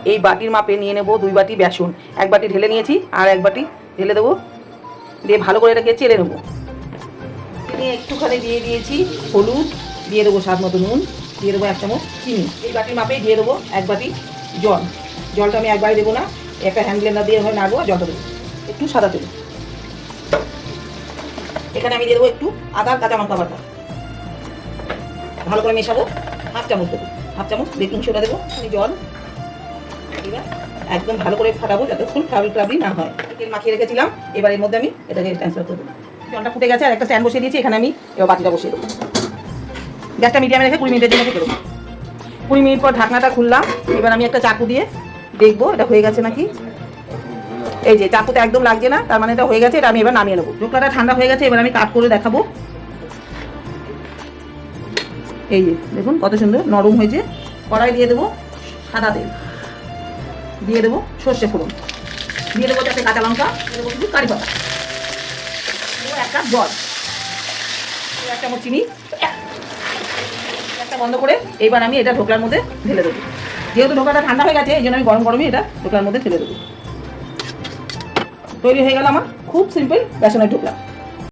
এই বাটির মাপে নিয়ে নেব 2 বাটি বেসন। 1 বাটি ঢেলে নিয়েছি আর 1 বাটি ঢেলে দেবো, দিয়ে ভালো করে এটাকে চেলে নেবো। একটুখানি দিয়ে দিয়েছি হলুদ, দিয়ে দেবো স্বাদ মতো নুন, দিয়ে দেবো 1 চামচ চিনি। এই বাটির মাপে দিয়ে দেবো 1 বাটি জল। জলটা আমি একবারে দেবো না, একটা হ্যান্ড ব্লেন্ডার দিয়ে হয় নাড়বো, জলটা দেবো একটু সাদা তেল। এখানে আমি দিয়ে দেবো একটু আদা কাঁচা লঙ্কা বাটা, ভালো করে মেশাবো। 1/2 চামচ দেবো, 1/2 চামচ বেকিং সোডা দেবো, জল। এবার একদম ভালো করে ফাটাবো যাতে ফুল ফ্লাবি না হয়। তেল মাখিয়ে রেখেছিলাম, এবার এর মধ্যে আমি এটাকে ট্রান্সফার করে দেবো। জলটা ফুটে গেছে আর একটা স্ট্যান্ড বসিয়ে দিয়েছি, এখানে আমি এবার বাটিটা বসিয়ে দেবো। গ্যাসটা মিডিয়ামে রেখে 20 মিনিটের জন্য রেখে দেবো। 20 মিনিট পর ঢাকনাটা খুললাম, এবার আমি একটা চাকু দিয়ে দেখবো এটা হয়ে গেছে নাকি। এই যে চাকুতে একদম লাগছে না, তার মানে এটা হয়ে গেছে। এটা আমি এবার নামিয়ে নেবো। ঢোকলাটা ঠান্ডা হয়ে গেছে, এবার আমি কাট করে দেখাবো। এই যে দেখুন কত সুন্দর নরম হয়েছে। কড়াই দিয়ে দেবো সাদা তেল, দিয়ে দেবো সর্ষে ফোড়ন, দিয়ে দেবো 4টে কাঁচা লঙ্কা, দিয়ে দেবো কিছু কারি পাতা, দেবো 1 কাপ জল, 1 চামচ চিনি। একটা বন্ধ করে এইবার আমি এটা ঢোকলার মধ্যে ঢেলে দেবো। যেহেতু ঢোকলাটা ঠান্ডা হয়ে গেছে এই জন্য আমি গরম গরমই এটা ঢোকলার মধ্যে ঢেলে দেবো। তৈরি হয়ে গেল আমার খুব সিম্পল বেসনের ঢোকলা।